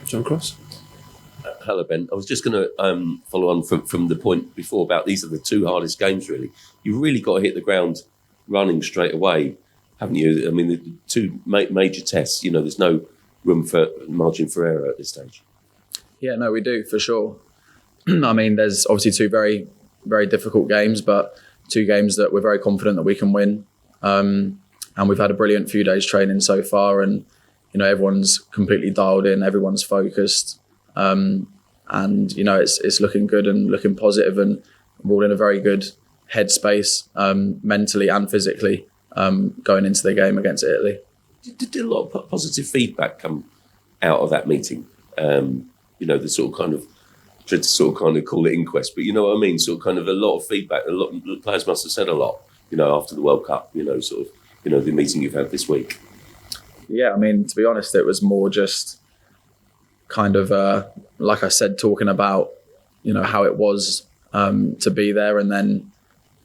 John Cross. Hello, Ben. I was just going to follow on from the point before about these are the two hardest games, really. You've really got to hit the ground running straight away, haven't you? I mean, the two major tests, there's no room for margin for error at this stage. Yeah, no, we do, for sure. I mean, there's obviously two very, very difficult games, but two games that we're very confident that we can win. And we've had a brilliant few days training so far, and, everyone's completely dialed in, everyone's focused. And it's looking good and looking positive, and we're all in a very good headspace, mentally and physically, going into the game against Italy. Did a lot of positive feedback come out of that meeting? The sort of kind of, tried to sort of kind of call it inquest, but you know what I mean? Sort of kind of a lot of feedback. A lot of players must have said a lot, after the World Cup. The meeting you've had this week. Yeah, I mean, to be honest, it was more just kind of, like I said, talking about, how it was to be there, and then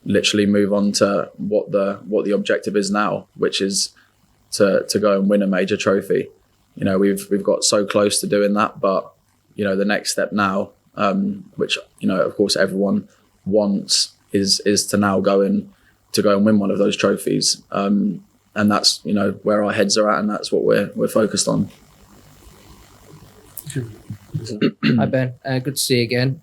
literally move on to what the objective is now, which is to go and win a major trophy. We've got so close to doing that, but the next step now, which of course everyone wants, is to now go and win one of those trophies. And that's where our heads are at, and that's what we're focused on. Hi Ben, good to see you again.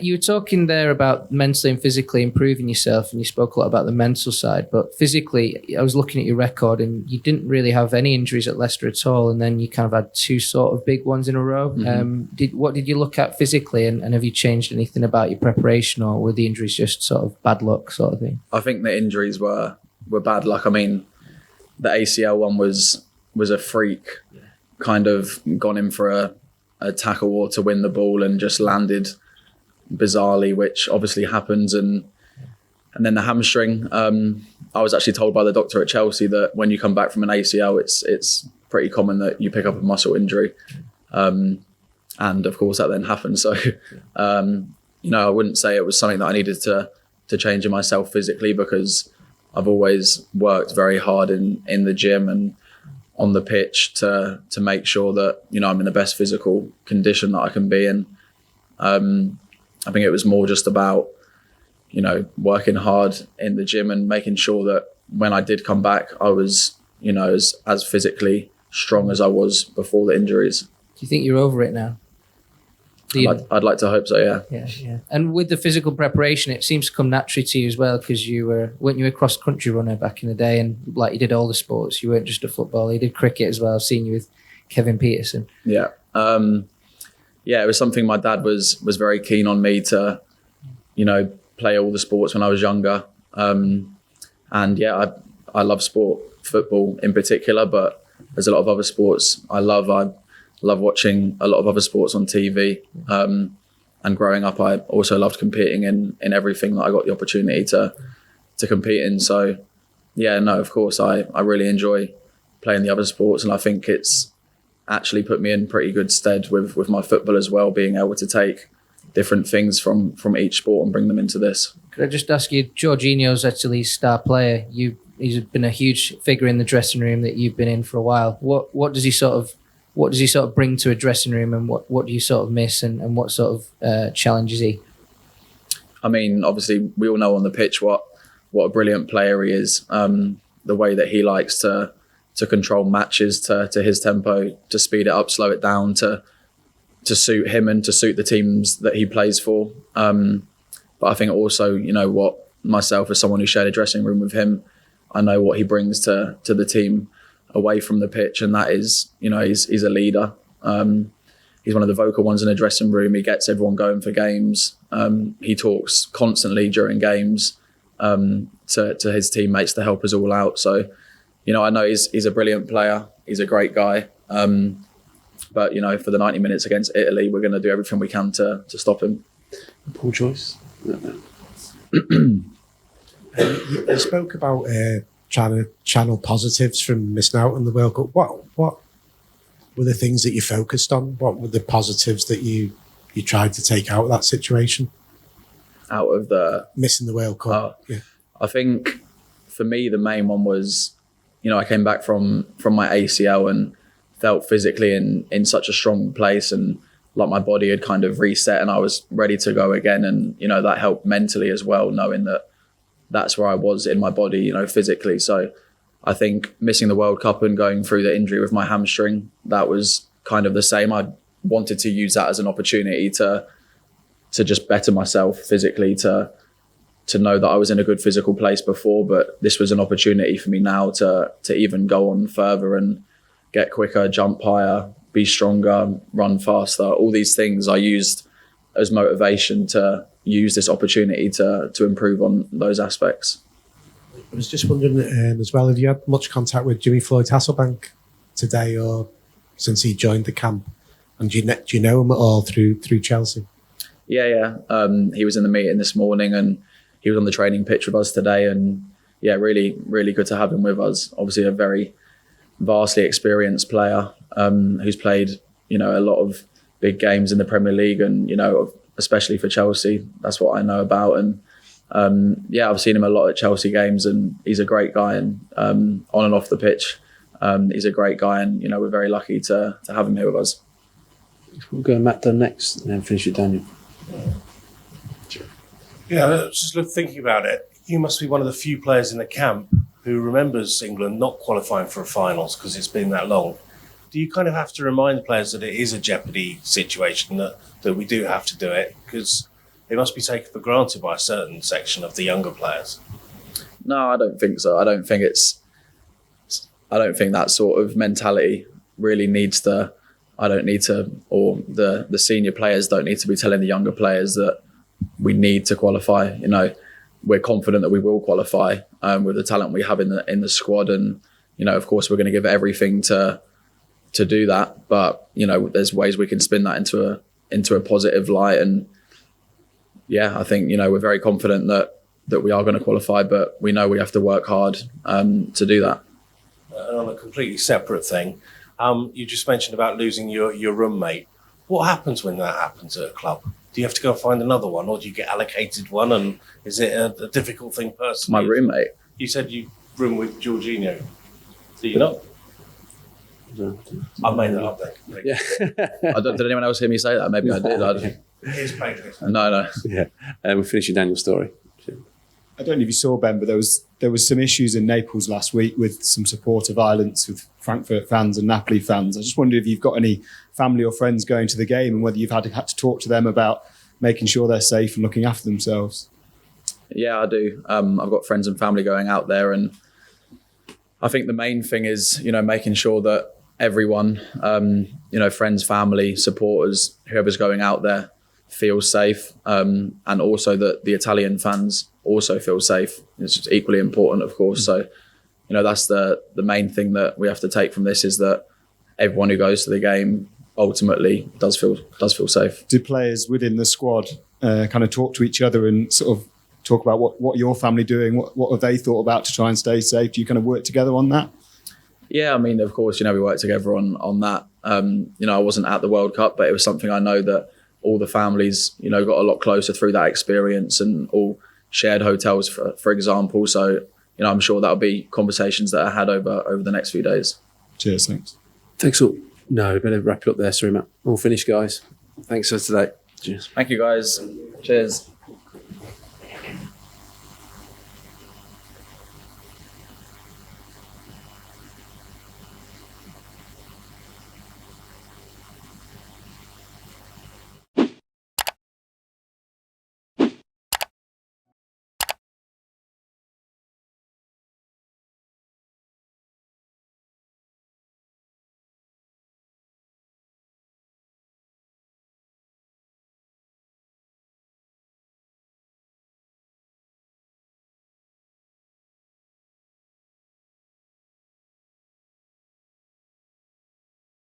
You were talking there about mentally and physically improving yourself, and you spoke a lot about the mental side, but physically, I was looking at your record and you didn't really have any injuries at Leicester at all, and then you kind of had two sort of big ones in a row. Mm-hmm. What did you look at physically, and have you changed anything about your preparation, or were the injuries just sort of bad luck sort of thing? I think the injuries were bad luck. I mean, the ACL one was a freak, kind of gone in for a tackle or to win the ball and just landed bizarrely, which obviously happens. And then the hamstring, I was actually told by the doctor at Chelsea that when you come back from an ACL, it's pretty common that you pick up a muscle injury. And of course that then happened. So, I wouldn't say it was something that I needed to change in myself physically, because I've always worked very hard in the gym and on the pitch to make sure that, I'm in the best physical condition that I can be in. I think it was more just about, working hard in the gym and making sure that when I did come back, I was, as physically strong as I was before the injuries. Do you think you're over it now? I'd like to hope so, yeah. Yeah. And with the physical preparation, it seems to come naturally to you as well, because weren't you a cross-country runner back in the day, and like you did all the sports, you weren't just a footballer, you did cricket as well. I've seen you with Kevin Peterson. Yeah. It was something my dad was very keen on me to, play all the sports when I was younger. I love sport, football in particular, but there's a lot of other sports I love. I love watching a lot of other sports on TV. And growing up, I also loved competing in everything that I got the opportunity to compete in. So, of course, I really enjoy playing the other sports, and I think it's actually put me in pretty good stead with my football as well, being able to take different things from each sport and bring them into this. Could I just ask you, Jorginho's actually star player. He's been a huge figure in the dressing room that you've been in for a while. What does he sort of bring to a dressing room, and what do you sort of miss, and what sort of challenge is he? I mean, obviously, we all know on the pitch what a brilliant player he is. The way that he likes to control matches to his tempo, to speed it up, slow it down, to suit him and to suit the teams that he plays for. But I think also, what myself as someone who shared a dressing room with him, I know what he brings to the team away from the pitch, and that is, he's a leader. He's one of the vocal ones in the dressing room. He gets everyone going for games. He talks constantly during games to his teammates to help us all out. So, I know he's a brilliant player. He's a great guy. But, for the 90 minutes against Italy, we're going to do everything we can to stop him. Poor choice. You spoke about trying to channel positives from missing out on the World Cup. What were the things that you focused on? What were the positives that you tried to take out of that situation? Out of the missing the World Cup. Yeah. I think for me the main one was, I came back from my ACL, and felt physically in such a strong place, and like my body had kind of reset and I was ready to go again. And, you know, that helped mentally as well, knowing that that's where I was in my body, you know, physically. So I think missing the World Cup and going through the injury with my hamstring, that was kind of the same. I wanted to use that as an opportunity to just better myself physically, to know that I was in a good physical place before, but this was an opportunity for me now to even go on further and get quicker, jump higher, be stronger, run faster. All these things I used as motivation to use this opportunity to improve on those aspects. I was just wondering as well, have you had much contact with Jimmy Floyd Hasselbaink today or since he joined the camp? And do you know him at all through Chelsea? Yeah. He was in the meeting this morning and he was on the training pitch with us today. And yeah, really, really good to have him with us. Obviously a very vastly experienced player who's played, you know, a lot of big games in the Premier League and, you know, especially for Chelsea. That's what I know about. And yeah, I've seen him a lot at Chelsea games and he's a great guy, and on and off the pitch, he's a great guy, and, you know, we're very lucky to have him here with us. We'll go Matt Dunn next and then finish with Daniel. Yeah, just thinking about it, you must be one of the few players in the camp who remembers England not qualifying for a finals because it's been that long. Do you kind of have to remind the players that it is a jeopardy situation, that we do have to do it? Because it must be taken for granted by a certain section of the younger players. No, I don't think so. I don't think that sort of mentality really needs to, or the senior players don't need to be telling the younger players that we need to qualify. You know, we're confident that we will qualify with the talent we have in the squad, and, you know, of course we're going to give everything to do that. But, you know, there's ways we can spin that into a positive light. And yeah, I think, you know, we're very confident that we are going to qualify, but we know we have to work hard to do that. And on a completely separate thing, you just mentioned about losing your roommate. What happens when that happens at a club? Do you have to go find another one, or do you get allocated one? And is it a difficult thing personally? My roommate? You said you room with Jorginho. Do you not? No. I made that up then. Yeah. Did anyone else hear me say that? Maybe I did. Here's Pedro. No. Yeah. We'll finish with Daniel's story. I don't know if you saw, Ben, but there was some issues in Naples last week with some supporter violence with Frankfurt fans and Napoli fans. I just wondered if you've got any family or friends going to the game and whether you've had to talk to them about making sure they're safe and looking after themselves. Yeah, I do. I've got friends and family going out there, and I think the main thing is, you know, making sure that everyone, you know, friends, family, supporters, whoever's going out there feels safe, and also that the Italian fans also feel safe. It's just equally important, of course. So, you know, that's the main thing that we have to take from this, is that everyone who goes to the game ultimately does feel safe. Do players within the squad kind of talk to each other and sort of talk about what your family doing? What have they thought about to try and stay safe? Do you kind of work together on that? Yeah, I mean, of course, you know, we work together on that. You know, I wasn't at the World Cup, but it was something I know that all the families, you know, got a lot closer through that experience, and all shared hotels, for example. So, you know, I'm sure that'll be conversations that are had over the next few days. Cheers, thanks. Thanks all. No, better wrap it up there. Sorry, Matt. All finished, guys. Thanks for today. Cheers. Thank you, guys. Cheers.